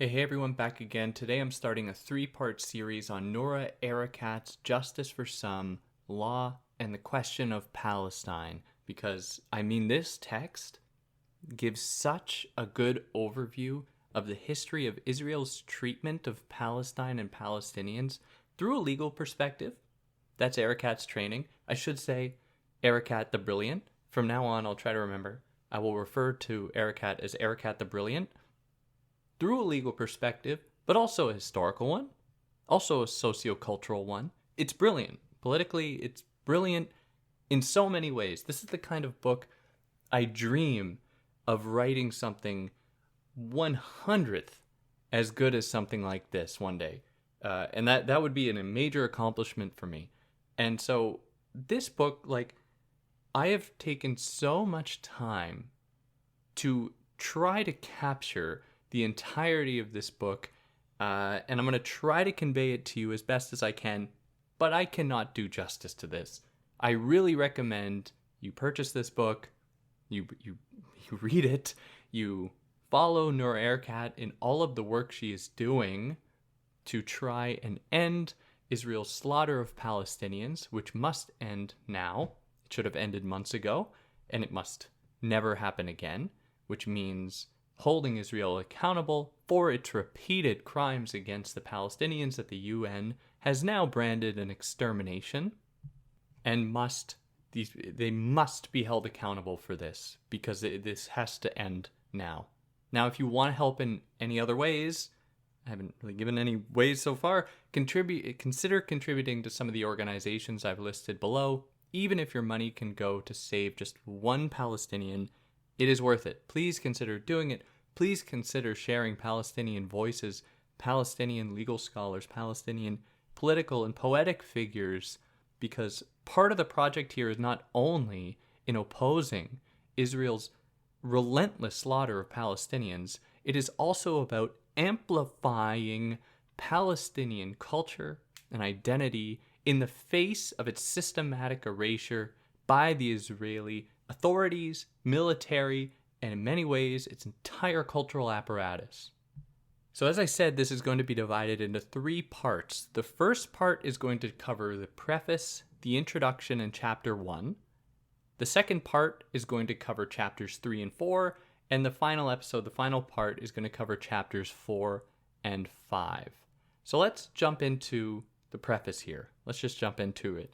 Hey everyone, back again. Today I'm starting a three-part series on Noura Erakat's Justice for Some, Law, and the Question of Palestine. Because, this text gives such a good overview of the history of Israel's treatment of Palestine and Palestinians through a legal perspective. That's Erakat's training. I should say Erakat the Brilliant. From now on, I'll try to remember. I will refer to Erakat as Erakat the Brilliant through a legal perspective, but also a historical one, also a sociocultural one. It's brilliant. Politically, it's brilliant in so many ways. This is the kind of book I dream of writing something 100th as good as something like this one day. And that would be a major accomplishment for me. And so this book, I have taken so much time to try to capture the entirety of this book, and I'm going to try to convey it to you as best as I can, but I cannot do justice to this. I really recommend you purchase this book, you read it, you follow Noura Erakat in all of the work she is doing to try and end Israel's slaughter of Palestinians, which must end now. It should have ended months ago, and it must never happen again, which means holding Israel accountable for its repeated crimes against the Palestinians that the UN has now branded an extermination, and they must be held accountable for this, because this has to end now. Now, if you want to help in any other ways, I haven't really given any ways so far, consider contributing to some of the organizations I've listed below. Even if your money can go to save just one Palestinian, it is worth it. Please consider doing it. Please consider sharing Palestinian voices, Palestinian legal scholars, Palestinian political and poetic figures, because part of the project here is not only in opposing Israel's relentless slaughter of Palestinians, it is also about amplifying Palestinian culture and identity in the face of its systematic erasure by the Israeli authorities, military, and in many ways, its entire cultural apparatus. So as I said, this is going to be divided into three parts. The first part is going to cover the preface, the introduction, and chapter 1. The second part is going to cover chapters 3 and 4, and the final episode, the final part, is going to cover chapters 4 and 5. So let's jump into the preface here. Let's just jump into it.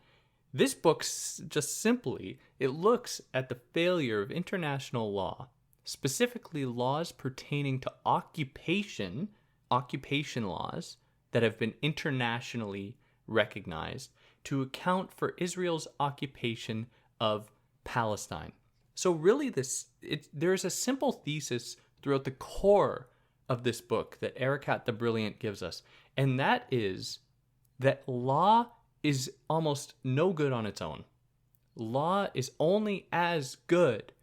This book just simply, it looks at the failure of international law, specifically laws pertaining to occupation laws that have been internationally recognized, to account for Israel's occupation of Palestine. So really there's a simple thesis throughout the core of this book that Erakat the Brilliant gives us, and that is that law is almost no good on its own. Law is only as good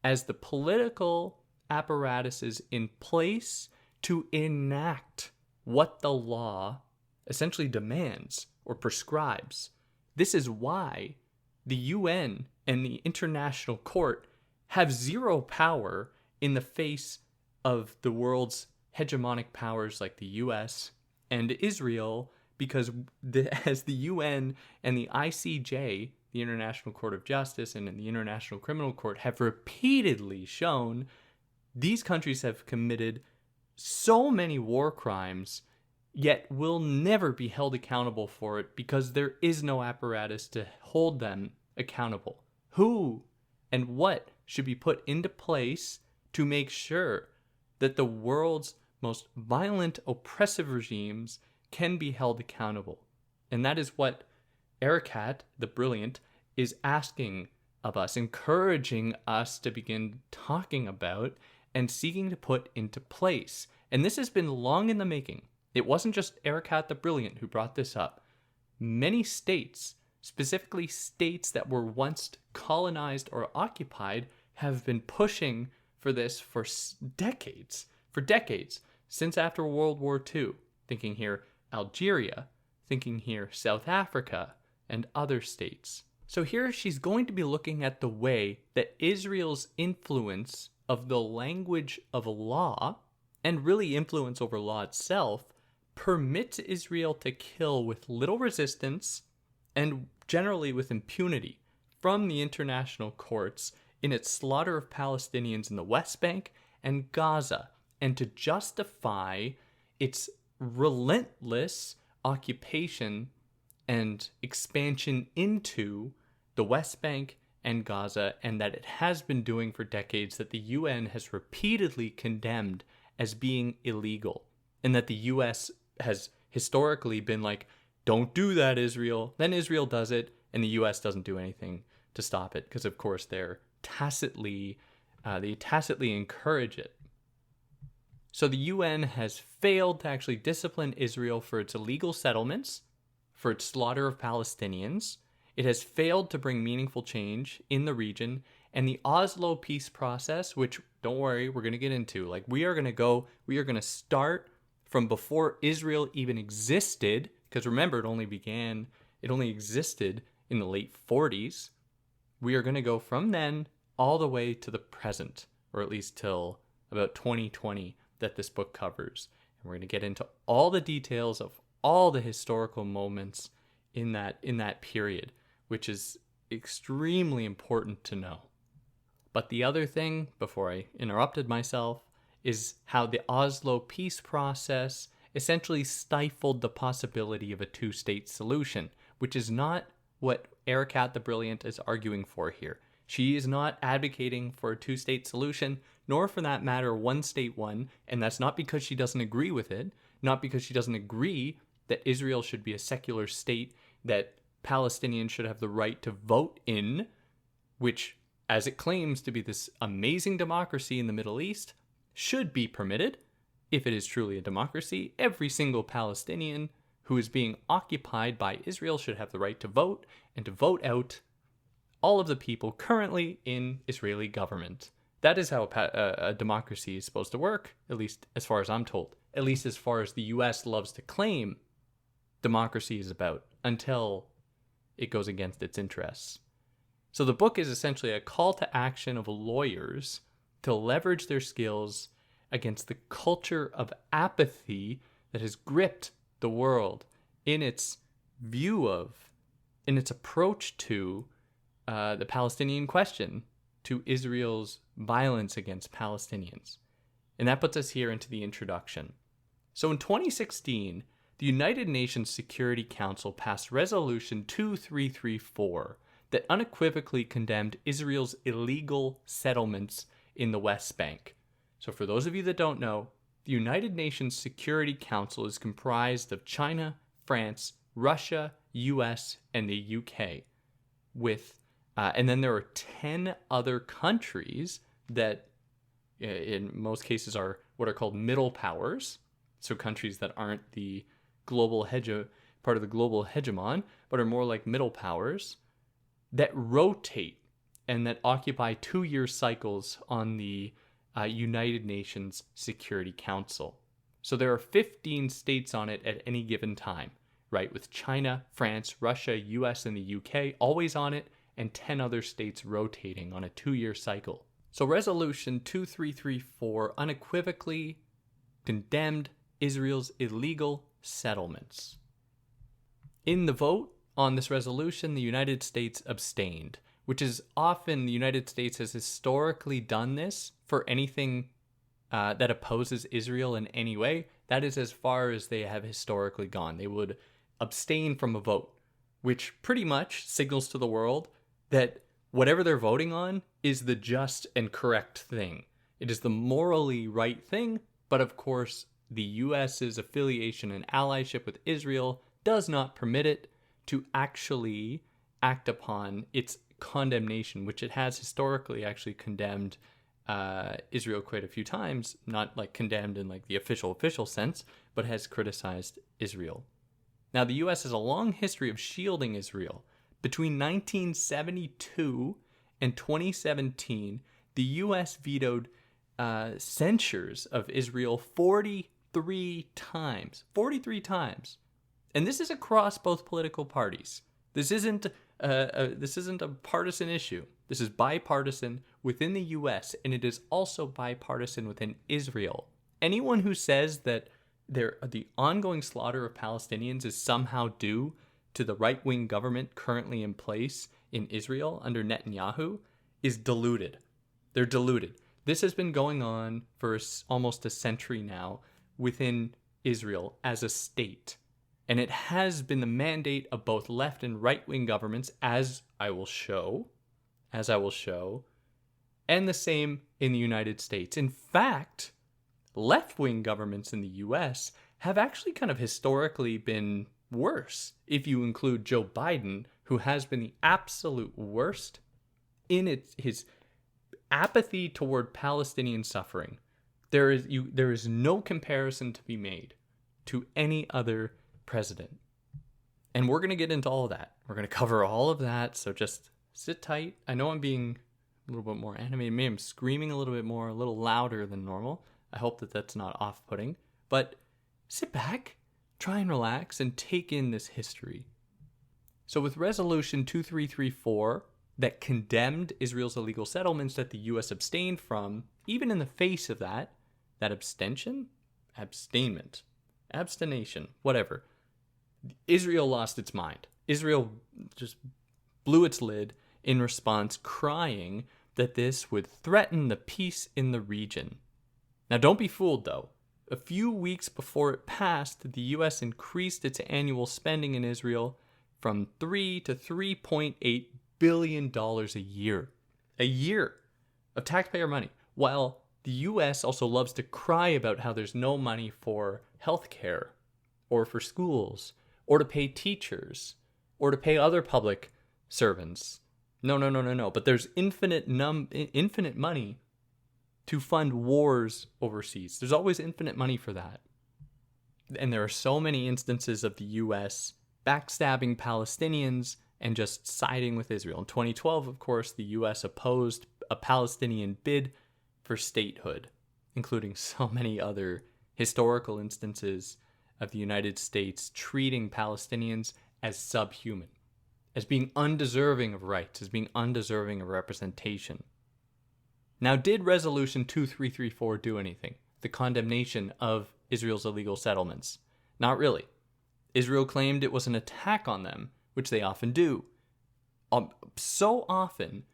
as the political apparatuses in place to enact what the law essentially demands or prescribes. This is why the UN and the International Court have zero power in the face of the world's hegemonic powers like the US and Israel, because as the UN and the ICJ, the International Court of Justice, and the International Criminal Court have repeatedly shown, these countries have committed so many war crimes, yet will never be held accountable for it because there is no apparatus to hold them accountable. Who and what should be put into place to make sure that the world's most violent, oppressive regimes can be held accountable? And that is what Erakat, the Brilliant, is asking of us, encouraging us to begin talking about and seeking to put into place. And this has been long in the making. It wasn't just Erakat the Brilliant who brought this up. Many states, specifically states that were once colonized or occupied, have been pushing for this for decades, since after World War II. Thinking here Algeria, thinking here South Africa, and other states. So here she's going to be looking at the way that Israel's influence of the language of law and really influence over law itself, permits Israel to kill with little resistance and generally with impunity from the international courts in its slaughter of Palestinians in the West Bank and Gaza, and to justify its relentless occupation and expansion into the West Bank and Gaza, and that it has been doing for decades, that the UN has repeatedly condemned as being illegal, and that the US has historically been like, don't do that, Israel. Then Israel does it, and the US doesn't do anything to stop it, because of course they tacitly encourage it. So the UN has failed to actually discipline Israel for its illegal settlements, for its slaughter of Palestinians. It has failed to bring meaningful change in the region, and the Oslo peace process, which, don't worry, we're going to get into. Like, we are going to start from before Israel even existed, because remember, it only existed in the late 40s. We are going to go from then all the way to the present, or at least till about 2020 that this book covers. And we're going to get into all the details of all the historical moments in that period, which is extremely important to know. But the other thing, before I interrupted myself, is how the Oslo peace process essentially stifled the possibility of a two-state solution, which is not what Erakat the Brilliant is arguing for here. She is not advocating for a two-state solution, nor for that matter one state one, and that's not because she doesn't agree with it, not because she doesn't agree that Israel should be a secular state, that Palestinians should have the right to vote in, which, as it claims to be this amazing democracy in the Middle East, should be permitted. If it is truly a democracy, every single Palestinian who is being occupied by Israel should have the right to vote, and to vote out all of the people currently in Israeli government. That is how a democracy is supposed to work, at least as far as I'm told. At least as far as the US loves to claim democracy is about, until it goes against its interests. So the book is essentially a call to action of lawyers to leverage their skills against the culture of apathy that has gripped the world in its approach to the Palestinian question, to Israel's violence against Palestinians. And that puts us here into the introduction. So in 2016, the United Nations Security Council passed Resolution 2334 that unequivocally condemned Israel's illegal settlements in the West Bank. So for those of you that don't know, the United Nations Security Council is comprised of China, France, Russia, US, and the UK, and then there are 10 other countries that in most cases are what are called middle powers, so countries that aren't the part of the global hegemon, but are more like middle powers, that rotate and that occupy 2-year cycles on the United Nations Security Council. So there are 15 states on it at any given time, right? With China, France, Russia, US, and the UK always on it, and 10 other states rotating on a 2-year cycle. So Resolution 2334 unequivocally condemned Israel's illegal settlements. In the vote on this resolution, the United States abstained, which is often the United States has historically done this for anything that opposes Israel in any way. That is as far as they have historically gone. They would abstain from a vote, which pretty much signals to the world that whatever they're voting on is the just and correct thing. It is the morally right thing, but of course, the US's affiliation and allyship with Israel does not permit it to actually act upon its condemnation, which it has historically actually condemned Israel quite a few times, not like condemned in like the official sense, but has criticized Israel. Now, the US has a long history of shielding Israel. Between 1972 and 2017, the US vetoed censures of Israel 43 times. 43 times. And this is across both political parties. This isn't a partisan issue. This is bipartisan within the US, and it is also bipartisan within Israel. anyone who says that the ongoing slaughter of Palestinians is somehow due to the right-wing government currently in place in Israel under Netanyahu is deluded. They're deluded. This has been going on for almost a century now within Israel as a state. And it has been the mandate of both left and right-wing governments, as I will show, and the same in the United States. In fact, left-wing governments in the US have actually kind of historically been worse, if you include Joe Biden, who has been the absolute worst in his apathy toward Palestinian suffering. There is no comparison to be made to any other president. And we're going to get into all of that. We're going to cover all of that, so just sit tight. I know I'm being a little bit more animated. Maybe I'm screaming a little bit more, a little louder than normal. I hope that that's not off-putting. But sit back, try and relax, and take in this history. So with Resolution 2334 that condemned Israel's illegal settlements that the U.S. abstained from, even in the face of that abstention? Abstination, whatever. Israel lost its mind. Israel just blew its lid in response, crying that this would threaten the peace in the region. Now, don't be fooled, though. A few weeks before it passed, the U.S. increased its annual spending in Israel from $3 to $3.8 billion a year. A year of taxpayer money. While the U.S. also loves to cry about how there's no money for healthcare, or for schools, or to pay teachers, or to pay other public servants. No. But there's infinite money to fund wars overseas. There's always infinite money for that. And there are so many instances of the U.S. backstabbing Palestinians and just siding with Israel. In 2012, of course, the U.S. opposed a Palestinian bid for statehood, including so many other historical instances of the United States treating Palestinians as subhuman, as being undeserving of rights, as being undeserving of representation. Now, did Resolution 2334 do anything? The condemnation of Israel's illegal settlements? Not really. Israel claimed it was an attack on them, which they often do. So often,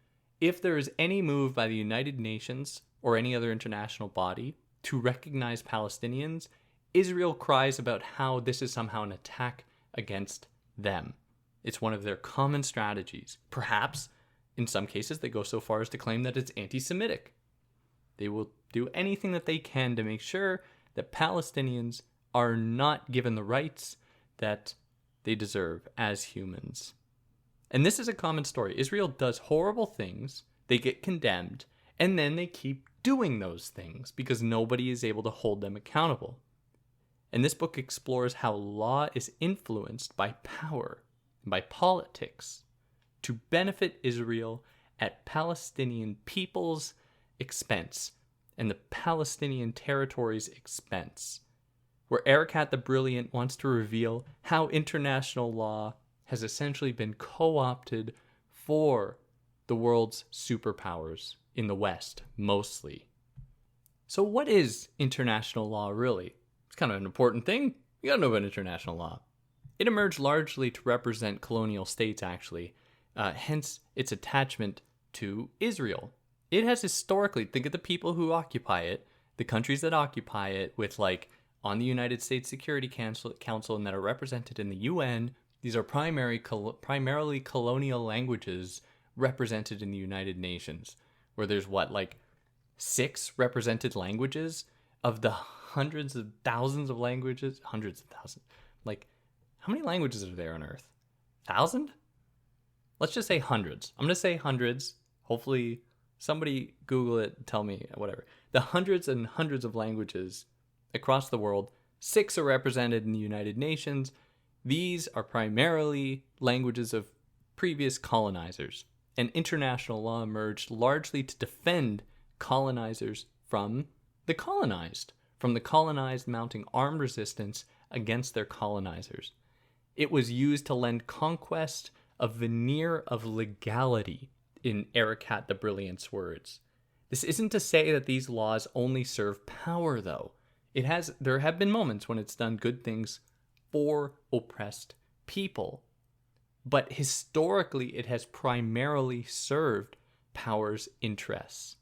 if there is any move by the United Nations or any other international body to recognize Palestinians, Israel cries about how this is somehow an attack against them. It's one of their common strategies. Perhaps, in some cases, they go so far as to claim that it's anti-Semitic. They will do anything that they can to make sure that Palestinians are not given the rights that they deserve as humans. And this is a common story. Israel does horrible things, they get condemned, and then they keep doing those things because nobody is able to hold them accountable. And this book explores how law is influenced by power and by politics to benefit Israel at Palestinian people's expense and the Palestinian territory's expense, where Erakat the Brilliant wants to reveal how international law has essentially been co-opted for the world's superpowers in the West, mostly. So what is international law really? It's kind of an important thing. You gotta know about international law. It emerged largely to represent colonial states, actually, hence its attachment to Israel. It has historically, think of the people who occupy it, the countries that occupy it, with on the United States Security Council and that are represented in the UN. These are primarily colonial languages represented in the United Nations, where there's 6 represented languages of the hundreds of thousands of languages. Hundreds of thousands. How many languages are there on Earth? 1,000? Let's just say hundreds. I'm going to say hundreds. Hopefully somebody Google it and tell me, whatever. The hundreds and hundreds of languages across the world, 6 are represented in the United Nations. These are primarily languages of previous colonizers, and international law emerged largely to defend colonizers from the colonized mounting armed resistance against their colonizers. It was used to lend conquest a veneer of legality, in Erakat the Brilliant's words. This isn't to say that these laws only serve power, though. There have been moments when it's done good things for oppressed people. But historically, it has primarily served power's interests.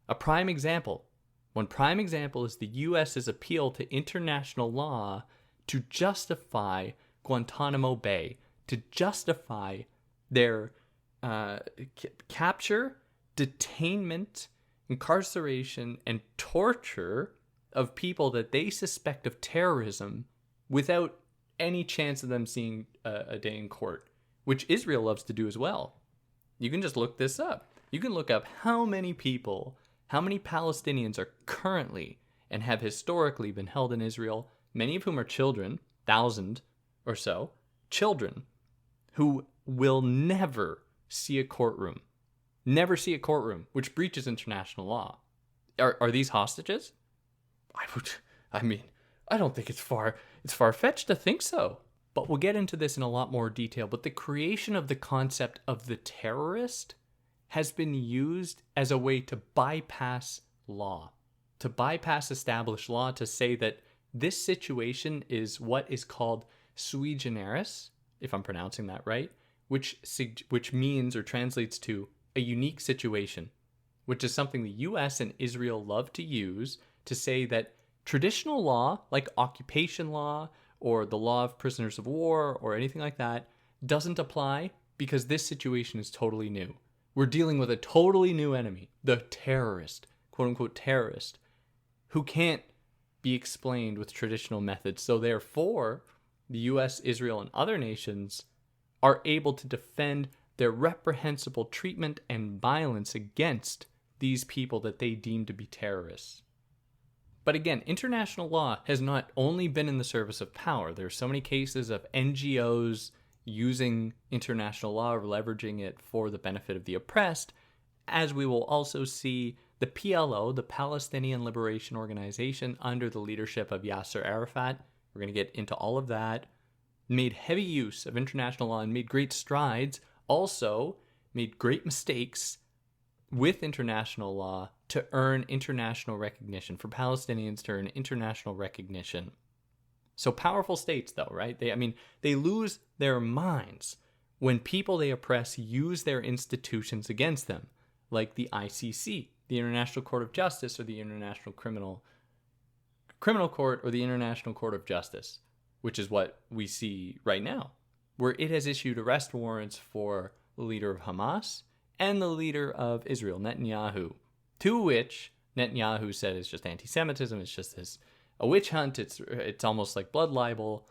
One prime example is the US's appeal to international law to justify Guantanamo Bay, to justify their capture, detainment, incarceration, and torture of people that they suspect of terrorism without any chance of them seeing a day in court, which Israel loves to do as well. You can just look this up. You can look up how many Palestinians are currently and have historically been held in Israel, many of whom are children, 1,000 or so, children who will never see a courtroom, which breaches international law. Are these hostages? I don't think it's far-fetched to think so. But we'll get into this in a lot more detail. But the creation of the concept of the terrorist has been used as a way to bypass law, to bypass established law, to say that this situation is what is called sui generis, if I'm pronouncing that right, which means or translates to a unique situation, which is something the US and Israel love to use to say that traditional law, like occupation law or the law of prisoners of war or anything like that, doesn't apply because this situation is totally new. We're dealing with a totally new enemy, the terrorist, quote unquote terrorist, who can't be explained with traditional methods. So therefore, the US, Israel, and other nations are able to defend their reprehensible treatment and violence against these people that they deem to be terrorists. But again, international law has not only been in the service of power. There are so many cases of NGOs using international law or leveraging it for the benefit of the oppressed, as we will also see the PLO, the Palestinian Liberation Organization, under the leadership of Yasser Arafat. We're going to get into all of that. Made heavy use of international law and made great strides. Also made great mistakes with international law to earn international recognition, for Palestinians to earn international recognition. So powerful states, though, right? They lose their minds when people they oppress use their institutions against them, like the ICC, the International Court of Justice, or the International Criminal Court, or the International Court of Justice, which is what we see right now, where it has issued arrest warrants for the leader of Hamas and the leader of Israel, Netanyahu, to which Netanyahu said is just anti-Semitism, it's just a witch hunt, it's almost like blood libel,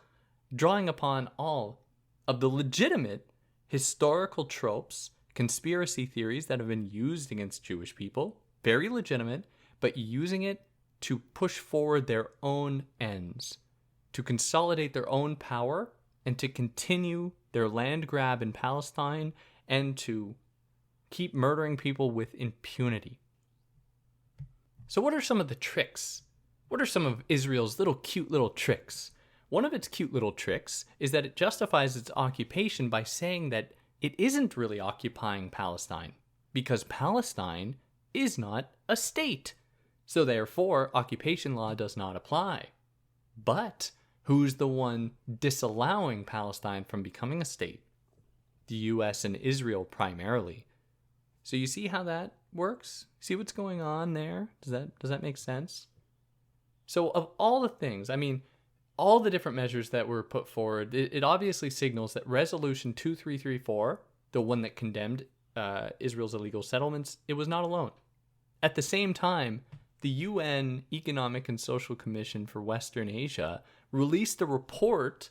drawing upon all of the legitimate historical tropes, conspiracy theories that have been used against Jewish people, very legitimate, but using it to push forward their own ends, to consolidate their own power, and to continue their land grab in Palestine, and to keep murdering people with impunity. So what are some of the tricks? What are some of Israel's cute little tricks? One of its cute little tricks is that it justifies its occupation by saying that it isn't really occupying Palestine, because Palestine is not a state. So therefore, occupation law does not apply. But who's the one disallowing Palestine from becoming a state? The US and Israel primarily. So you see how that works? See what's going on there? Does that make sense? So of all the things, all the different measures that were put forward, it obviously signals that Resolution 2334, the one that condemned Israel's illegal settlements, it was not alone. At the same time, the UN Economic and Social Commission for Western Asia released a report,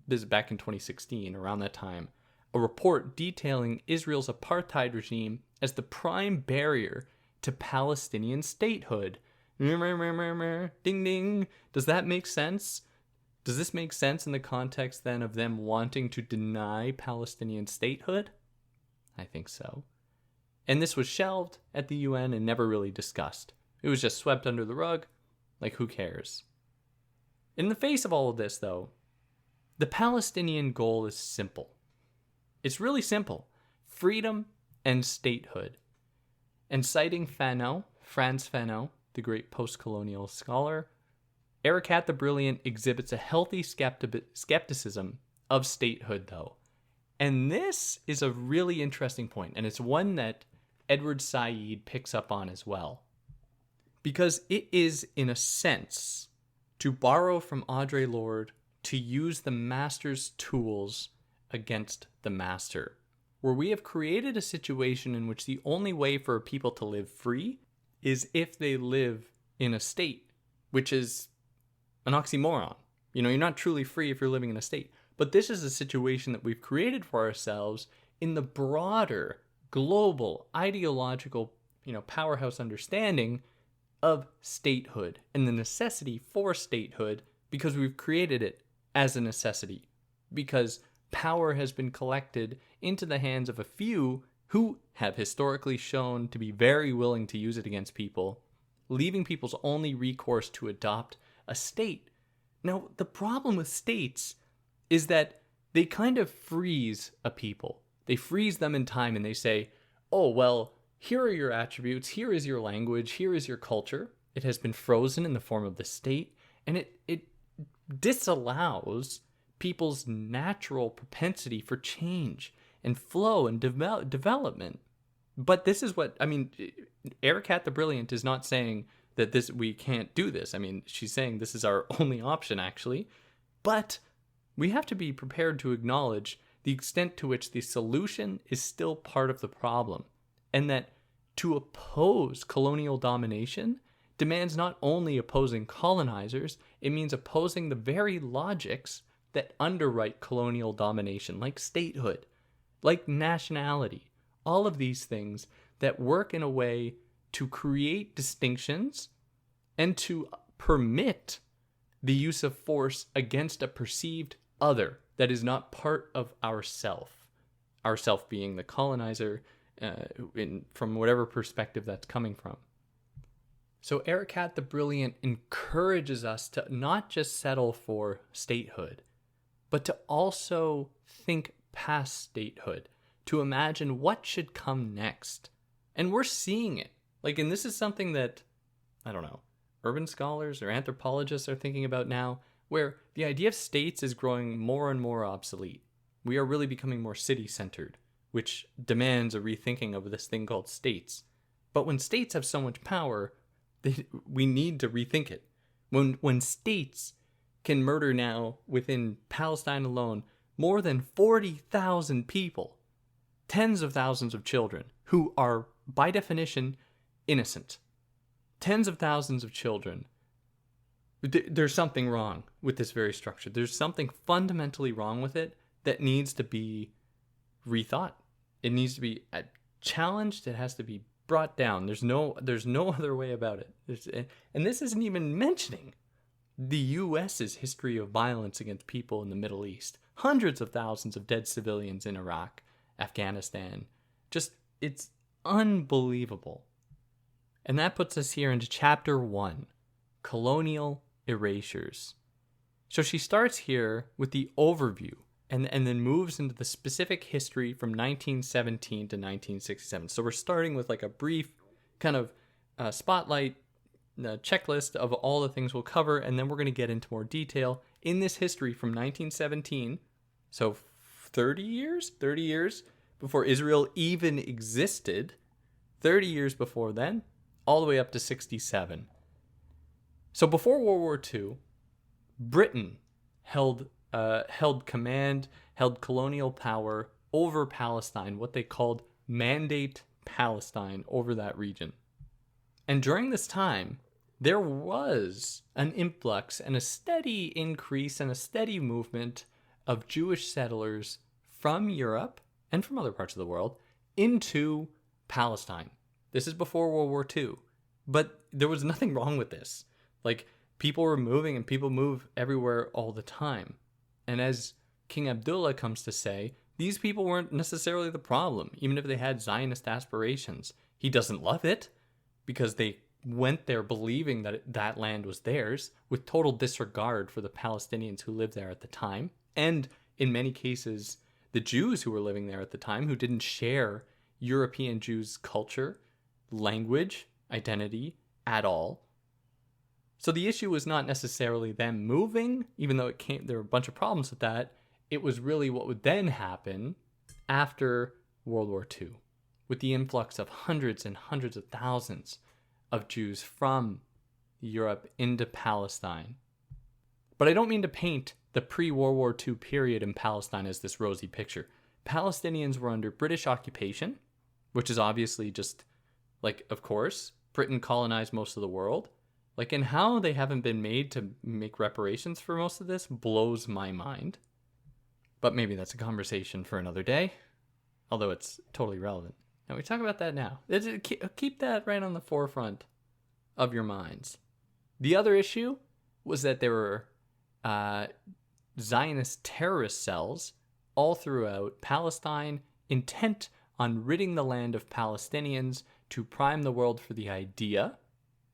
this is back in 2016, around that time, a report detailing Israel's apartheid regime as the prime barrier to Palestinian statehood. Ding ding. Does that make sense? Does this make sense in the context then of them wanting to deny Palestinian statehood? I think so. And this was shelved at the UN and never really discussed. It was just swept under the rug, like who cares? In the face of all of this, though, the Palestinian goal is simple. It's really simple. Freedom and statehood. And citing Frantz Fanon, the great post-colonial scholar, Erakat the Brilliant exhibits a healthy skepticism of statehood, though. And this is a really interesting point, and it's one that Edward Said picks up on as well. Because it is, in a sense, to borrow from Audre Lorde, to use the master's tools against the master, where we have created a situation in which the only way for people to live free is if they live in a state, which is an oxymoron. You're not truly free if you're living in a state. But this is a situation that we've created for ourselves in the broader, global, ideological, powerhouse understanding of statehood and the necessity for statehood, because we've created it as a necessity. Because power has been collected into the hands of a few who have historically shown to be very willing to use it against people, leaving people's only recourse to adopt a state. Now, the problem with states is that they kind of freeze a people. They freeze them in time and they say, oh, well, here are your attributes, here is your language, here is your culture. It has been frozen in the form of the state, and it disallows people's natural propensity for change and flow and development. But this is what, Erakat the Brilliant is not saying that we can't do this. She's saying this is our only option, actually. But we have to be prepared to acknowledge the extent to which the solution is still part of the problem, and that to oppose colonial domination demands not only opposing colonizers, it means opposing the very logics that underwrite colonial domination, like statehood, like nationality, all of these things that work in a way to create distinctions and to permit the use of force against a perceived other that is not part of ourself being the colonizer, from whatever perspective that's coming from. So Erakat the Brilliant encourages us to not just settle for statehood, but to also think past statehood, to imagine what should come next. And we're seeing it. And this is something that, urban scholars or anthropologists are thinking about now, where the idea of states is growing more and more obsolete. We are really becoming more city-centered, which demands a rethinking of this thing called states. But when states have so much power, we need to rethink it. When states can murder now, within Palestine alone, more than 40,000 people, tens of thousands of children, who are, by definition, innocent. Tens of thousands of children. There's something wrong with this very structure. There's something fundamentally wrong with it that needs to be rethought. It needs to be challenged. It has to be brought down. There's no other way about it. And this isn't even mentioning the U.S.'s history of violence against people in the Middle East. Hundreds of thousands of dead civilians in Iraq, Afghanistan. It's unbelievable. And that puts us here into chapter 1, colonial erasures. So she starts here with the overview and then moves into the specific history from 1917 to 1967. So we're starting with a brief kind of spotlight checklist of all the things we'll cover, and then we're going to get into more detail in this history from 1917, so 30 years before Israel even existed, 30 years before then, all the way up to 67. So before World War II, Britain held colonial power over Palestine, what they called Mandate Palestine, over that region. And during this time, there was an influx and a steady increase and a steady movement of Jewish settlers from Europe and from other parts of the world into Palestine. This is before World War II. But there was nothing wrong with this. People were moving, and people move everywhere all the time. And as King Abdullah comes to say, these people weren't necessarily the problem, even if they had Zionist aspirations. He doesn't love it, because they went there believing that that land was theirs, with total disregard for the Palestinians who lived there at the time, and in many cases, the Jews who were living there at the time, who didn't share European Jews' culture, language, identity at all. So the issue was not necessarily them moving, even though there were a bunch of problems with that. It was really what would then happen after World War II, with the influx of hundreds and hundreds of thousands of Jews from Europe into Palestine. But I don't mean to paint the pre-World War II period in Palestine as this rosy picture. Palestinians were under British occupation, which is obviously just, like, of course, Britain colonized most of the world. Like, and how they haven't been made to make reparations for most of this blows my mind. But maybe that's a conversation for another day, although it's totally relevant. Now, we talk about that now. Keep that right on the forefront of your minds. The other issue was that there were Zionist terrorist cells all throughout Palestine, intent on ridding the land of Palestinians to prime the world for the idea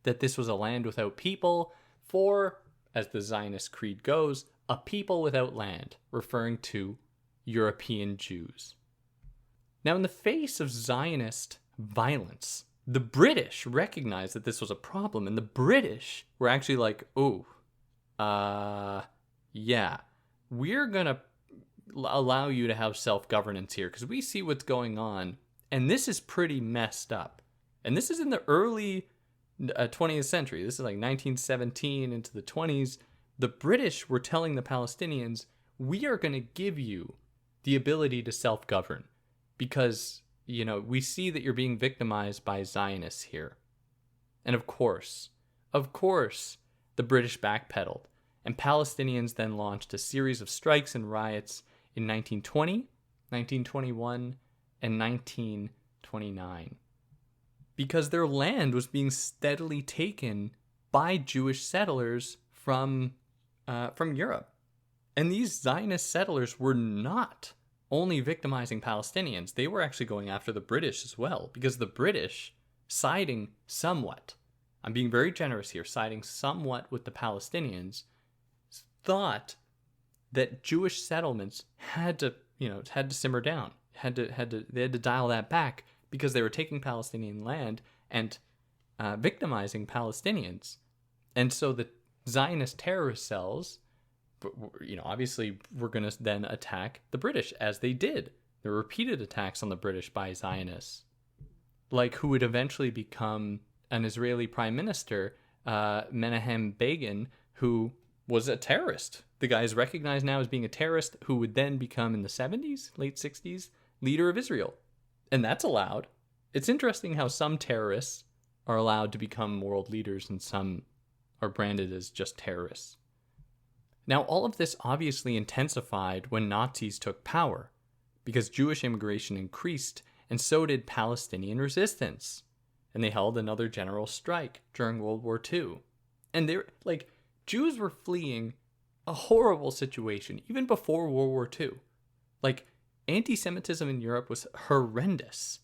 that this was a land without people, for, as the Zionist creed goes, a people without land, referring to European Jews. Now, in the face of Zionist violence, the British recognized that this was a problem, and the British were actually like, yeah, we're going to allow you to have self-governance here, because we see what's going on, and this is pretty messed up. And this is in the early 20th century. This is like 1917 into the 20s. The British were telling the Palestinians, we are going to give you the ability to self-govern because, we see that you're being victimized by Zionists here. And of course, the British backpedaled, and Palestinians then launched a series of strikes and riots in 1920, 1921, and 1929. Because their land was being steadily taken by Jewish settlers from Europe. And these Zionist settlers were not only victimizing Palestinians, they were actually going after the British as well, because the British, siding somewhat, I'm being very generous here, siding somewhat with the Palestinians, thought that Jewish settlements had to simmer down, they had to dial that back, because they were taking Palestinian land and victimizing Palestinians. And so the Zionist terrorist cells, obviously were going to then attack the British, as they did. There were repeated attacks on the British by Zionists, like who would eventually become an Israeli prime minister, Menahem Begin, who was a terrorist. The guy is recognized now as being a terrorist, who would then become, in the 70s, late 60s, leader of Israel. And that's allowed. It's interesting how some terrorists are allowed to become world leaders and some are branded as just terrorists. Now, all of this obviously intensified when Nazis took power, because Jewish immigration increased, and so did Palestinian resistance. And they held another general strike during World War II. And Jews were fleeing a horrible situation, even before World War II. Anti-Semitism in Europe was horrendous,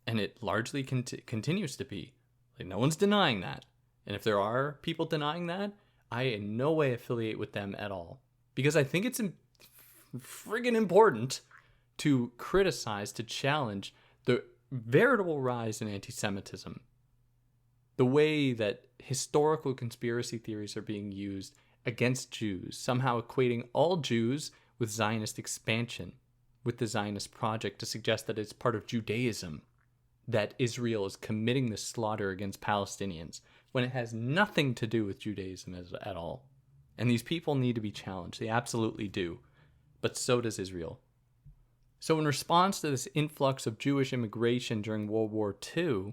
and it largely continues to be. No one's denying that. And if there are people denying that, I in no way affiliate with them at all. Because I think it's friggin' important to criticize, to challenge the veritable rise in anti-Semitism. The way that historical conspiracy theories are being used against Jews, somehow equating all Jews with Zionist expansion, with the Zionist project, to suggest that it's part of Judaism, that Israel is committing this slaughter against Palestinians, when it has nothing to do with Judaism at all. And these people need to be challenged. They absolutely do. But so does Israel. So in response to this influx of Jewish immigration during World War II,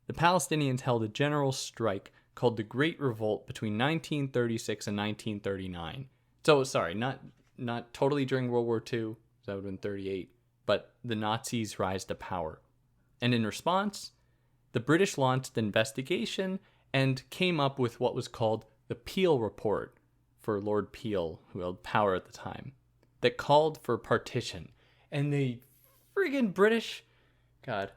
the Palestinians held a general strike called the Great Revolt between 1936 and 1939. So, sorry, not totally during World War II, that would have been 38, but the Nazis rise to power. And in response, the British launched an investigation and came up with what was called the Peel Report for Lord Peel, who held power at the time, that called for partition. And the friggin' British, God,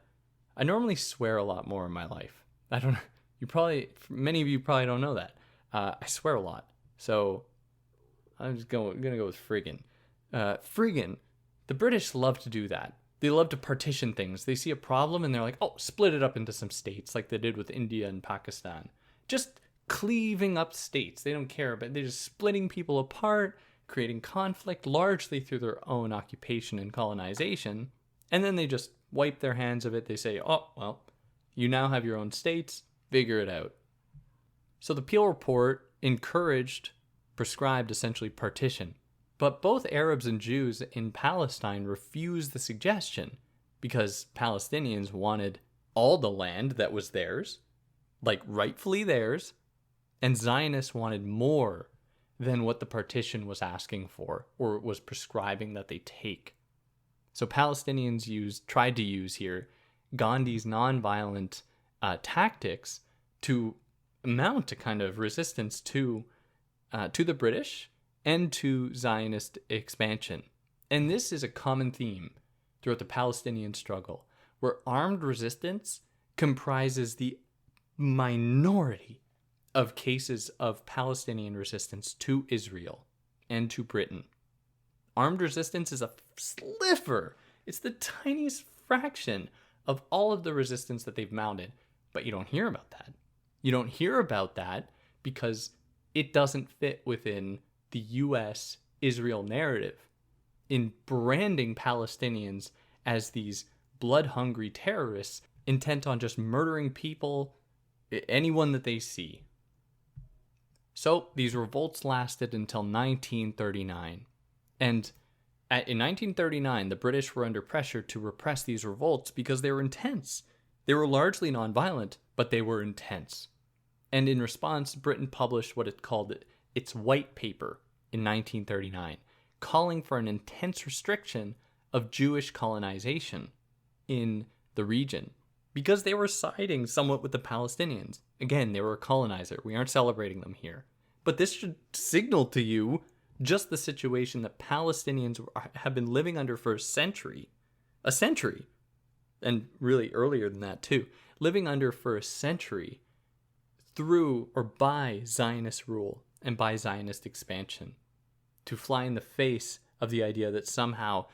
I normally swear a lot more in my life. I don't know, many of you probably don't know that. I swear a lot. So I'm just going to go with friggin'. Friggin', the British love to do that. They love to partition things. They see a problem and they're like, oh, split it up into some states like they did with India and Pakistan. Just cleaving up states. They don't care, but they're just splitting people apart, creating conflict largely through their own occupation and colonization. And then they just wipe their hands of it. They say, oh, well, you now have your own states, figure it out. So the Peel Report prescribed essentially partition. But both Arabs and Jews in Palestine refused the suggestion because Palestinians wanted all the land that was theirs, like rightfully theirs, and Zionists wanted more than what the partition was asking for or was prescribing that they take. So Palestinians tried to use here Gandhi's nonviolent tactics to mount a kind of resistance to the British and to Zionist expansion. And this is a common theme throughout the Palestinian struggle, where armed resistance comprises the minority of cases of Palestinian resistance to Israel and to Britain. Armed resistance is a sliver. It's the tiniest fraction of all of the resistance that they've mounted. But you don't hear about that. You don't hear about that because it doesn't fit within the U.S.-Israel narrative in branding Palestinians as these blood-hungry terrorists intent on just murdering people, anyone that they see. So these revolts lasted until 1939. And in 1939, the British were under pressure to repress these revolts because they were intense. They were largely nonviolent, but they were intense. And in response, Britain published what it called its White Paper in 1939, calling for an intense restriction of Jewish colonization in the region because they were siding somewhat with the Palestinians. Again, they were a colonizer. We aren't celebrating them here. But this should signal to you just the situation that Palestinians have been living under for a century, and really earlier than that too, living under for a century through or by Zionist rule and by Zionist expansion, to fly in the face of the idea that somehow,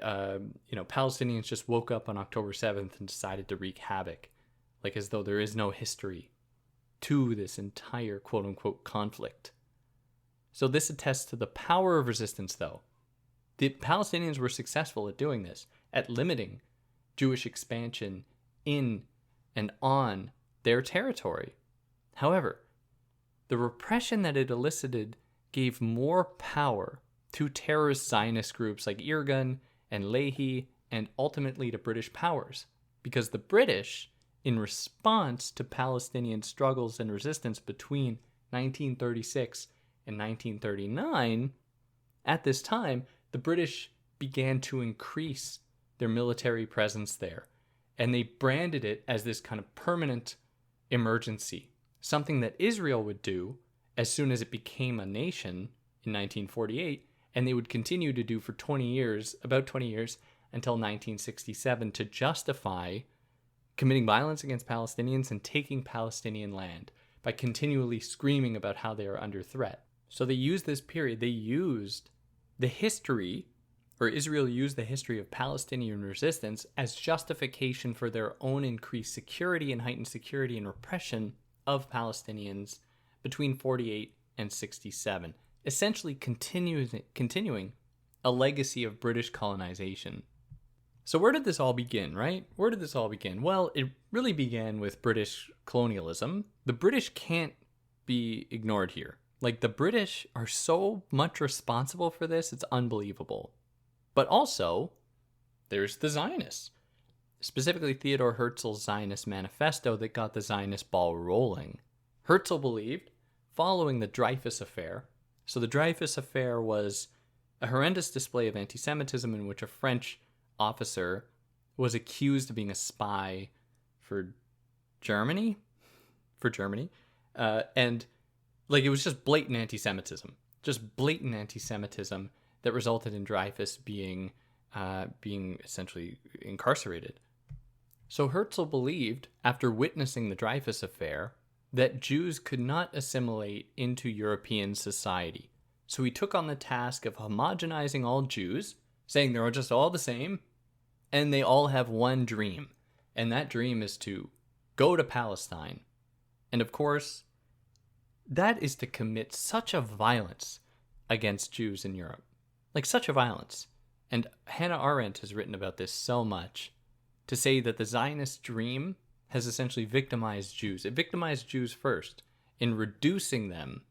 Palestinians just woke up on October 7th and decided to wreak havoc, like as though there is no history to this entire quote-unquote conflict. So this attests to the power of resistance, though. The Palestinians were successful at doing this, at limiting Jewish expansion in and on their territory. However, the repression that it elicited gave more power to terrorist Zionist groups like Irgun and Lehi, and ultimately to British powers, because the British, in response to Palestinian struggles and resistance between 1936 and 1939, at this time, the British began to increase their military presence there, and they branded it as this kind of permanent emergency, something that Israel would do as soon as it became a nation in 1948, and they would continue to do for about 20 years, until 1967 to justify committing violence against Palestinians and taking Palestinian land by continually screaming about how they are under threat. So they used this period, Israel used the history of Palestinian resistance as justification for their own increased security and heightened security and repression of Palestinians between 48 and 67, essentially continuing a legacy of British colonization. So where did this all begin, right? Where did this all begin? Well, it really began with British colonialism. The British can't be ignored here. Like, the British are so much responsible for this, it's unbelievable. But also, there's the Zionists, specifically Theodore Herzl's Zionist manifesto that got the Zionist ball rolling. Herzl believed, following the Dreyfus Affair, so the Dreyfus Affair was a horrendous display of anti-Semitism in which a French officer was accused of being a spy for Germany, and like, it was just blatant anti-Semitism that resulted in Dreyfus being essentially incarcerated. So Herzl believed, after witnessing the Dreyfus Affair, that Jews could not assimilate into European society. So he took on the task of homogenizing all Jews, saying they're just all the same, and they all have one dream, and that dream is to go to Palestine. And of course, That is to commit such a violence against Jews in Europe. Like, such a violence. And Hannah Arendt has written about this so much, to say that the Zionist dream has essentially victimized Jews. It victimized Jews first in reducing them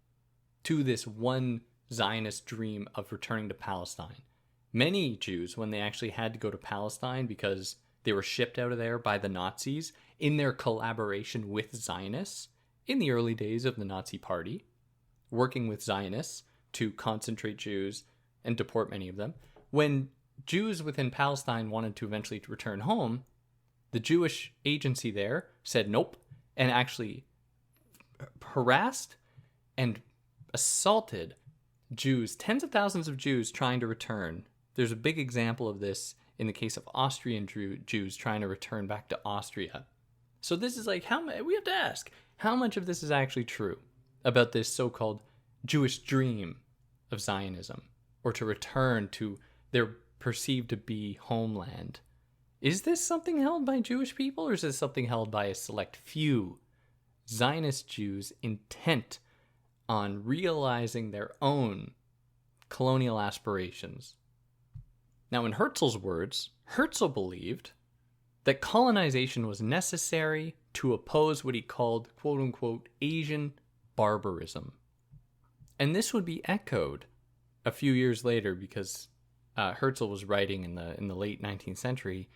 to this one Zionist dream of returning to Palestine. Many Jews, when they actually had to go to Palestine because they were shipped out of there by the Nazis in their collaboration with Zionists in the early days of the Nazi Party, working with Zionists to concentrate Jews and deport many of them. When Jews within Palestine wanted to eventually return home, the Jewish agency there said nope, and actually harassed and assaulted Jews, tens of thousands of Jews trying to return. There's a big example of this in the case of Austrian Jews trying to return back to Austria. So this is like, we have to ask, how much of this is actually true about this so-called Jewish dream of Zionism, or to return to their perceived to be homeland? Is this something held by Jewish people, or is this something held by a select few Zionist Jews intent on realizing their own colonial aspirations? Now, in Herzl's words, Herzl believed that colonization was necessary to oppose what he called, quote-unquote, Asian barbarism. And this would be echoed a few years later, because Herzl was writing in the late 19th century.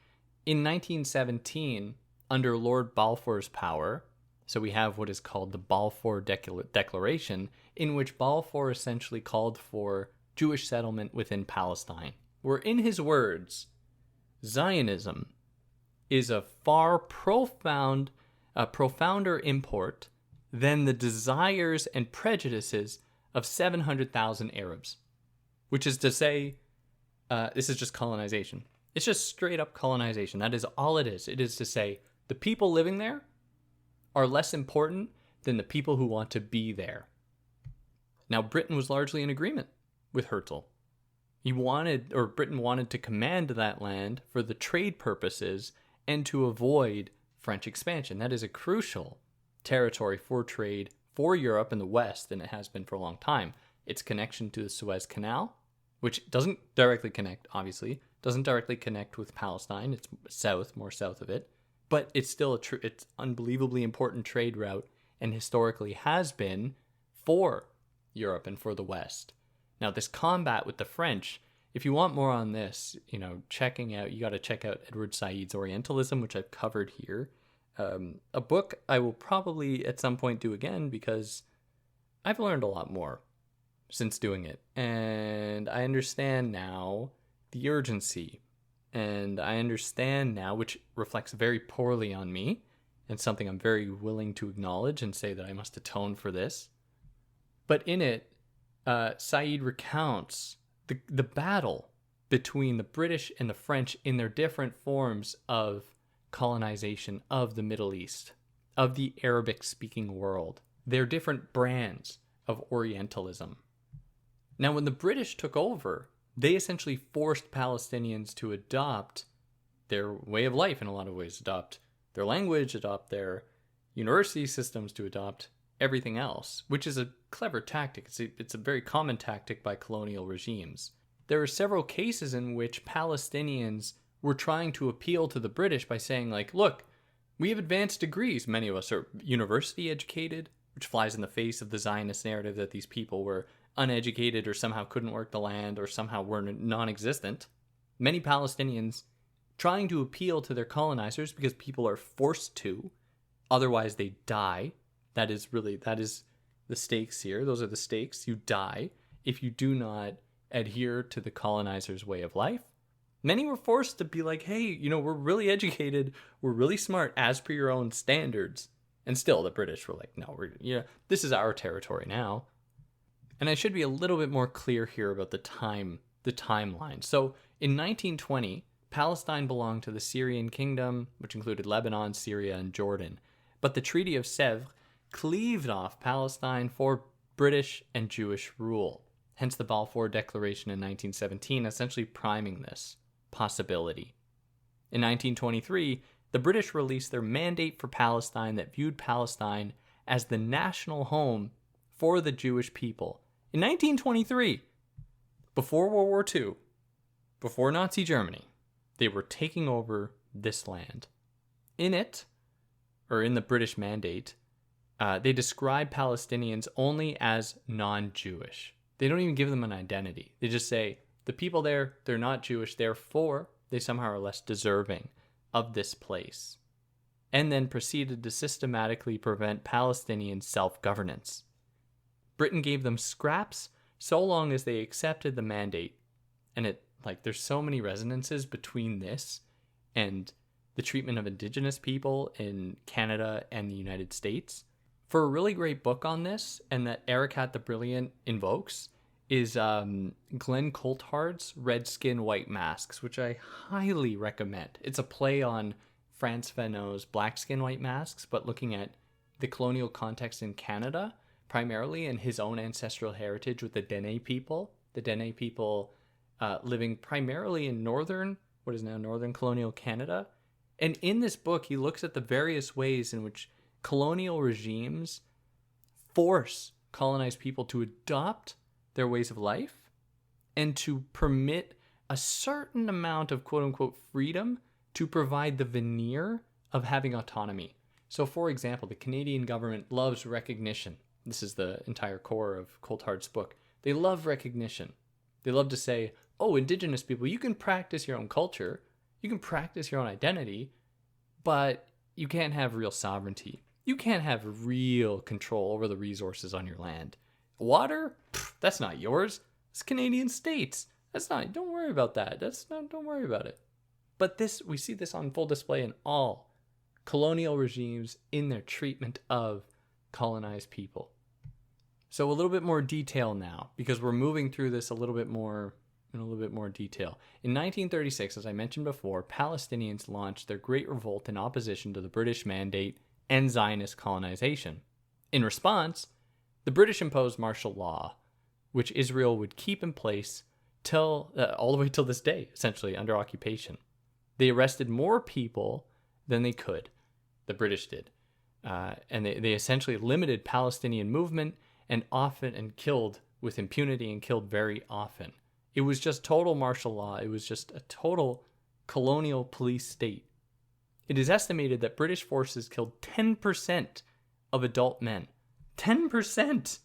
In 1917, under Lord Balfour's power, so we have what is called the Balfour Declaration, in which Balfour essentially called for Jewish settlement within Palestine, where, in his words, Zionism is of far profounder import than the desires and prejudices of 700,000 Arabs. Which is to say, this is just colonization. It's just straight up colonization. That is all it is. It is to say, the people living there are less important than the people who want to be there. Now, Britain was largely in agreement with Herzl. Britain wanted to command that land for the trade purposes and to avoid French expansion. That is a crucial territory for trade for Europe and the West, and it has been for a long time. Its connection to the Suez Canal, which doesn't directly connect, obviously, doesn't directly connect with Palestine. It's more south of it, but it's still it's unbelievably important trade route, and historically has been for Europe and for the West. Now, this combat with the French, if you want more on this, you got to check out Edward Said's Orientalism, which I've covered here. A book I will probably at some point do again, because I've learned a lot more since doing it. And I understand now the urgency. And I understand now, which reflects very poorly on me, and something I'm very willing to acknowledge and say that I must atone for this. But in it, Said recounts the battle between the British and the French in their different forms of colonization of the Middle East, of the Arabic-speaking world, their different brands of Orientalism. Now, when the British took over, they essentially forced Palestinians to adopt their way of life in a lot of ways, adopt their language, adopt their university systems, to adopt everything else, which is a clever tactic. It's a very common tactic by colonial regimes. There are several cases in which Palestinians were trying to appeal to the British by saying, like, look, we have advanced degrees. Many of us are university educated, which flies in the face of the Zionist narrative that these people were uneducated or somehow couldn't work the land or somehow were non-existent. Many Palestinians trying to appeal to their colonizers because people are forced to, otherwise they die. That is the stakes here. Those are the stakes. You die if you do not adhere to the colonizer's way of life. Many were forced to be like, hey, we're really educated, we're really smart as per your own standards. And still the British were like, no, this is our territory now. And I should be a little bit more clear here about the timeline. So in 1920, Palestine belonged to the Syrian kingdom, which included Lebanon, Syria, and Jordan. But the Treaty of Sèvres cleaved off Palestine for British and Jewish rule. Hence the Balfour Declaration in 1917, essentially priming this possibility. In 1923, the British released their Mandate for Palestine that viewed Palestine as the national home for the Jewish people. In 1923, before World War II, before Nazi Germany, they were taking over this land. In it, or in the British Mandate, they describe Palestinians only as non-Jewish. They don't even give them an identity. They just say, the people there, they're not Jewish, therefore they somehow are less deserving of this place. And then proceeded to systematically prevent Palestinian self-governance. Britain gave them scraps so long as they accepted the mandate. And there's so many resonances between this and the treatment of indigenous people in Canada and the United States. For a really great book on this, and that Erakat the Brilliant invokes, is Glenn Coulthard's Red Skin, White Masks, which I highly recommend. It's a play on Frantz Fanon's Black Skin, White Masks, but looking at the colonial context in Canada, primarily, and his own ancestral heritage with the Dene people. The Dene people living primarily in what is now northern colonial Canada. And in this book, he looks at the various ways in which colonial regimes force colonized people to adopt their ways of life and to permit a certain amount of quote-unquote freedom to provide the veneer of having autonomy. So, for example, the Canadian government loves recognition. This is the entire core of Coulthard's book. They love recognition. They love to say, oh, Indigenous people, you can practice your own culture, you can practice your own identity, but you can't have real sovereignty. You can't have real control over the resources on your land. Water? Pfft, that's not yours. It's Canadian states. Don't worry about that. Don't worry about it. But we see this on full display in all colonial regimes in their treatment of colonized people. So a little bit more detail now, because we're moving through this in a little bit more detail. In 1936, as I mentioned before, Palestinians launched their Great Revolt in opposition to the British Mandate and Zionist colonization. In response, the British imposed martial law, which Israel would keep in place all the way till this day, essentially under occupation. They arrested more people than they could. The British did. And they essentially limited Palestinian movement and killed with impunity and killed very often. It was just total martial law. It was just a total colonial police state. It is estimated that British forces killed 10% of adult men. 10%!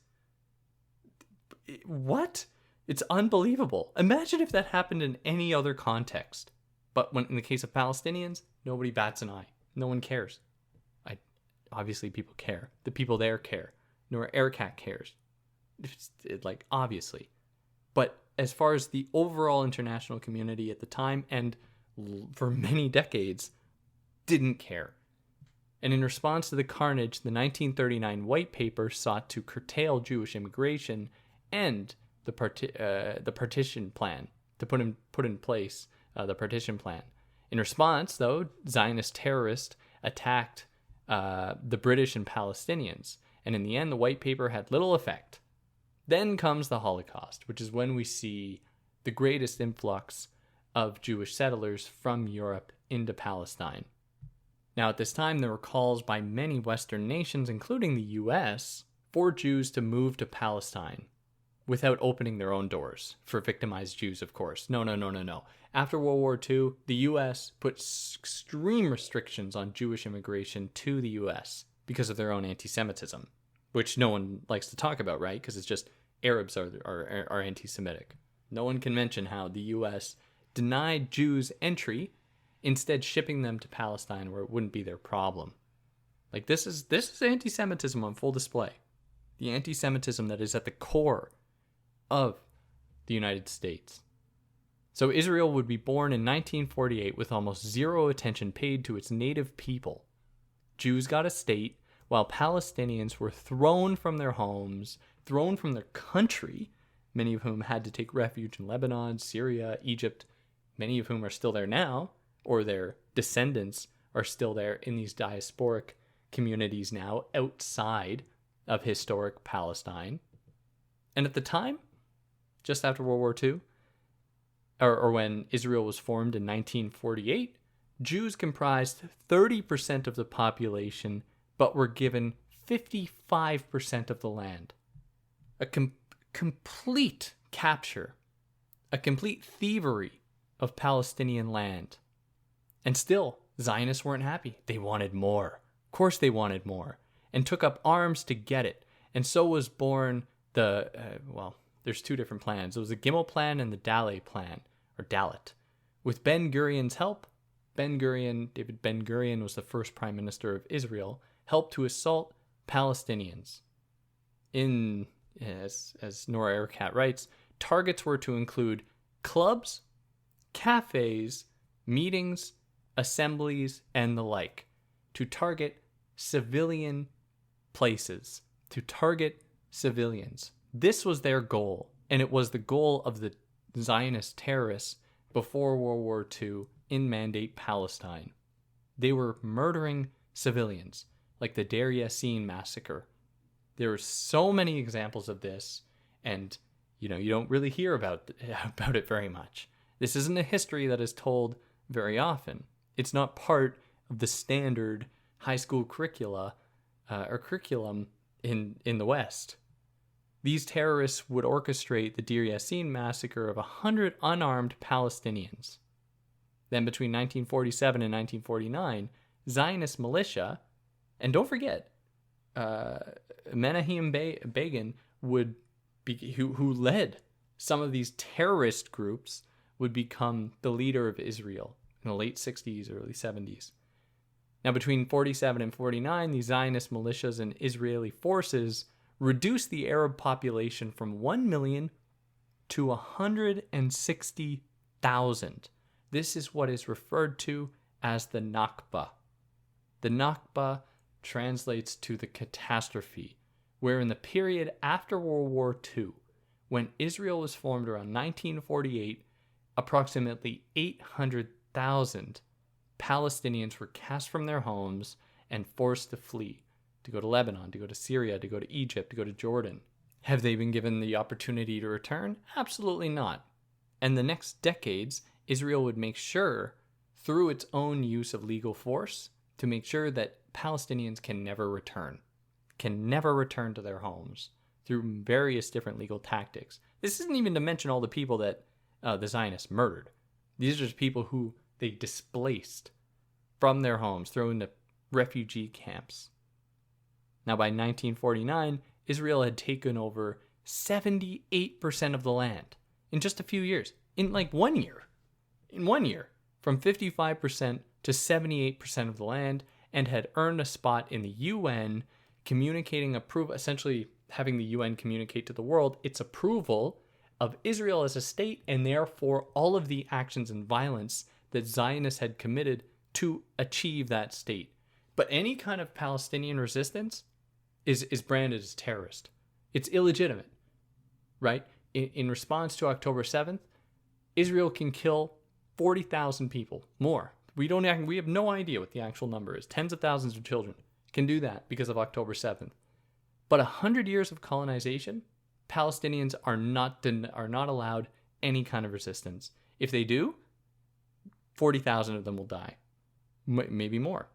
What? It's unbelievable. Imagine if that happened in any other context. But in the case of Palestinians, nobody bats an eye. No one cares. Obviously, people care. The people there care. Noura Erakat cares. Obviously. But as far as the overall international community at the time, and for many decades, didn't care. And in response to the carnage, the 1939 White Paper sought to curtail Jewish immigration and the partition plan, to put in place the partition plan. In response, though, Zionist terrorists attacked the British and Palestinians, and in the end, the White Paper had little effect. Then comes the Holocaust, which is when we see the greatest influx of Jewish settlers from Europe into Palestine. Now, at this time, there were calls by many Western nations, including the U.S., for Jews to move to Palestine without opening their own doors for victimized Jews, of course. No. After World War II, the U.S. put extreme restrictions on Jewish immigration to the U.S. because of their own anti-Semitism, which no one likes to talk about, right? Because it's just Arabs are anti-Semitic. No one can mention how the U.S. denied Jews entry, instead shipping them to Palestine where it wouldn't be their problem. This is anti-Semitism on full display. The anti-Semitism that is at the core of the United States. So Israel would be born in 1948 with almost zero attention paid to its native people. Jews got a state, while Palestinians were thrown from their homes, thrown from their country, many of whom had to take refuge in Lebanon, Syria, Egypt, many of whom are still there now, or their descendants are still there in these diasporic communities now outside of historic Palestine. And at the time, just after World War II, or when Israel was formed in 1948, Jews comprised 30% of the population, but were given 55% of the land. a complete capture, a complete thievery of Palestinian land. And still, Zionists weren't happy. They wanted more. Of course they wanted more, and took up arms to get it. And so was born there's two different plans. There was the Gimel plan and the Dalet plan, or Dalet. With Ben-Gurion's help, David Ben-Gurion was the first prime minister of Israel, helped to assault Palestinians. As Noura Erakat writes, targets were to include clubs, cafes, meetings, assemblies, and the like, to target civilian places, to target civilians. This was their goal, and it was the goal of the Zionist terrorists before World War II in Mandate Palestine. They were murdering civilians, like the Deir Yassin massacre. There are so many examples of this, and you don't really hear about it very much. This isn't a history that is told very often. It's not part of the standard high school curriculum in the West. These terrorists would orchestrate the Deir Yassin massacre of 100 unarmed Palestinians. Then between 1947 and 1949, Zionist militia, and don't forget, Menachem Begin who led some of these terrorist groups, would become the leader of Israel in the late 60s, early 70s. Now, between 47 and 49, the Zionist militias and Israeli forces reduced the Arab population from 1 million to 160,000. This is what is referred to as the Nakba. The Nakba translates to the catastrophe, where in the period after World War II, when Israel was formed around 1948, approximately 800,000 Palestinians were cast from their homes and forced to flee, to go to Lebanon, to go to Syria, to go to Egypt, to go to Jordan. Have they been given the opportunity to return? Absolutely not. And the next decades, Israel would make sure, through its own use of legal force, to make sure that Palestinians can never return to their homes through various different legal tactics. This isn't even to mention all the people that the Zionists murdered. These are just people who they displaced from their homes, thrown into refugee camps. Now, by 1949, Israel had taken over 78% of the land in just a few years. In like 1 year. In 1 year. From 55% to 78% of the land, and had earned a spot in the UN, essentially having the UN communicate to the world its approval of Israel as a state, and therefore all of the actions and violence that Zionists had committed to achieve that state. But any kind of Palestinian resistance is branded as terrorist. It's illegitimate, right? In response to October 7th, Israel can kill 40,000 people, more. We have no idea what the actual number is. Tens of thousands of children can do that because of October 7th. But 100 years of colonization, Palestinians are not allowed any kind of resistance. If they do, 40,000 of them will die, maybe more.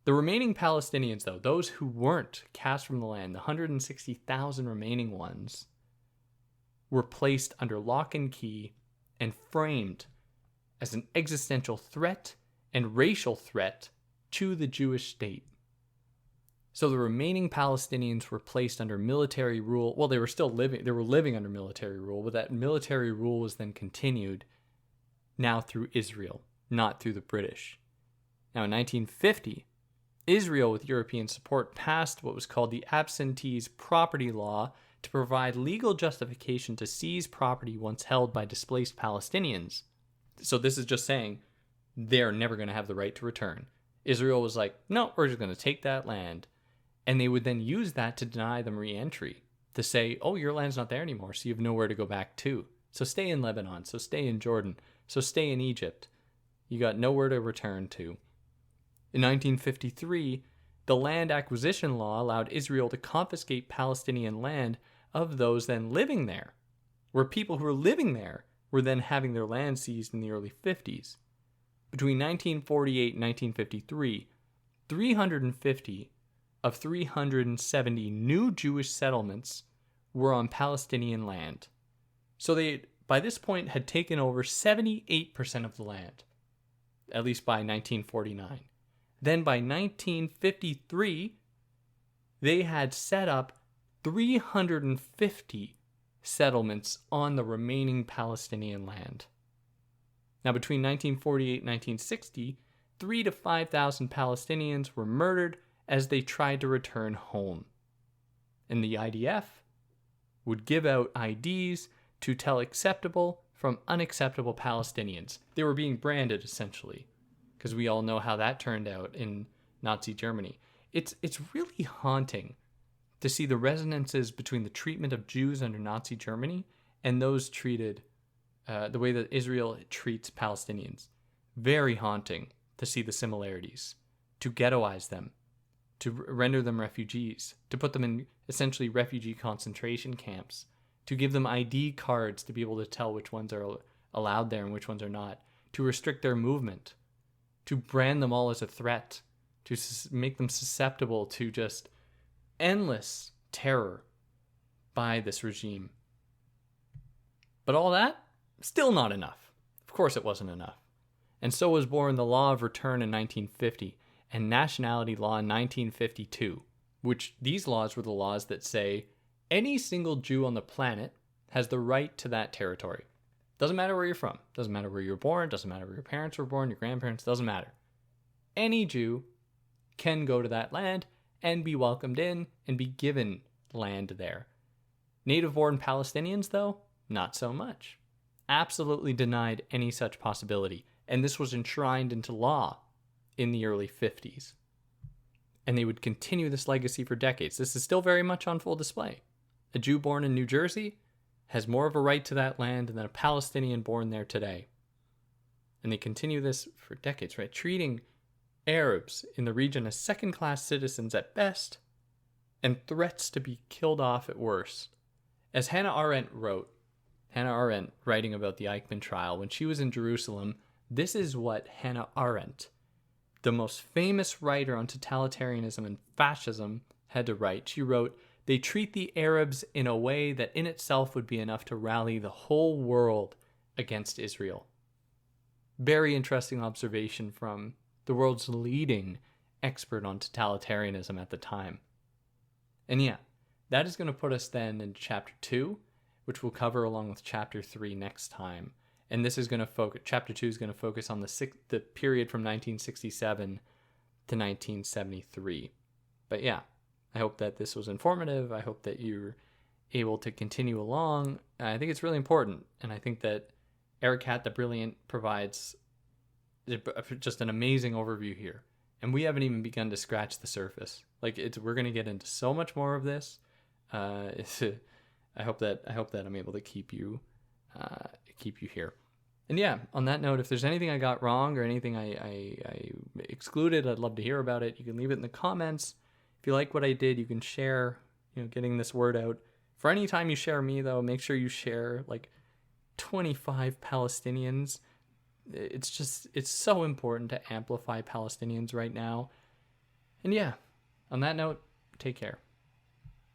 The remaining Palestinians, though, those who weren't cast from the land, the 160,000 remaining ones, were placed under lock and key and framed as an existential threat and racial threat to the Jewish state. So the remaining Palestinians were placed under military rule. Well, they were living under military rule, but that military rule was then continued now through Israel, not through the British. Now, in 1950, Israel, with European support, passed what was called the Absentees Property Law to provide legal justification to seize property once held by displaced Palestinians. So this is just saying they're never going to have the right to return. Israel was like, no, we're just going to take that land. And they would then use that to deny them re-entry, to say, oh, your land's not there anymore, so you have nowhere to go back to. So stay in Lebanon, so stay in Jordan, so stay in Egypt. You got nowhere to return to. In 1953, the land acquisition law allowed Israel to confiscate Palestinian land of those then living there, where people who were living there were then having their land seized in the early 50s. Between 1948 and 1953, 350 of 370 new Jewish settlements were on Palestinian land. So they, by this point, had taken over 78% of the land, at least by 1949. Then by 1953, they had set up 350 settlements on the remaining Palestinian land. Now, between 1948 and 1960, 3,000 to 5,000 Palestinians were murdered as they tried to return home. And the IDF would give out IDs to tell acceptable from unacceptable Palestinians. They were being branded, essentially, because we all know how that turned out in Nazi Germany. It's really haunting to see the resonances between the treatment of Jews under Nazi Germany and those treated, the way that Israel treats Palestinians. Very haunting to see the similarities, to ghettoize them, to render them refugees, to put them in essentially refugee concentration camps, to give them ID cards to be able to tell which ones are allowed there and which ones are not, to restrict their movement, to brand them all as a threat, to make them susceptible to just endless terror by this regime. But all that, still not enough. Of course it wasn't enough. And so was born the Law of Return in 1950 and Nationality Law in 1952, which these laws were the laws that say any single Jew on the planet has the right to that territory. Doesn't matter where you're from. Doesn't matter where you were born. Doesn't matter where your parents were born, your grandparents. Doesn't matter. Any Jew can go to that land and be welcomed in and be given land there. Native-born Palestinians, though, not so much. Absolutely denied any such possibility. And this was enshrined into law in the early 50s. And they would continue this legacy for decades. This is still very much on full display. A Jew born in New Jersey has more of a right to that land than a Palestinian born there today. And they continue this for decades, right? Treating Arabs in the region as second-class citizens at best and threats to be killed off at worst. As Hannah Arendt wrote, writing about the Eichmann trial, when she was in Jerusalem, this is what Hannah Arendt, the most famous writer on totalitarianism and fascism, had to write. She wrote, "They treat the Arabs in a way that in itself would be enough to rally the whole world against Israel." Very interesting observation from the world's leading expert on totalitarianism at the time. And yeah, that is going to put us then in chapter 2, which we'll cover along with chapter 3 next time. And this is going to focus, chapter 2 is going to focus on the period from 1967 to 1973. But yeah, I hope that this was informative. I hope that you're able to continue along. I think it's really important. And I think that Erakat the Brilliant provides just an amazing overview here. And we haven't even begun to scratch the surface. We're going to get into so much more of this. I hope that I'm able to keep you here. And yeah, on that note, if there's anything I got wrong or anything I excluded, I'd love to hear about it. You can leave it in the comments. If you like what I did, you can share, getting this word out. For any time you share me, though, make sure you share 25 Palestinians. It's so important to amplify Palestinians right now. And yeah, on that note, take care.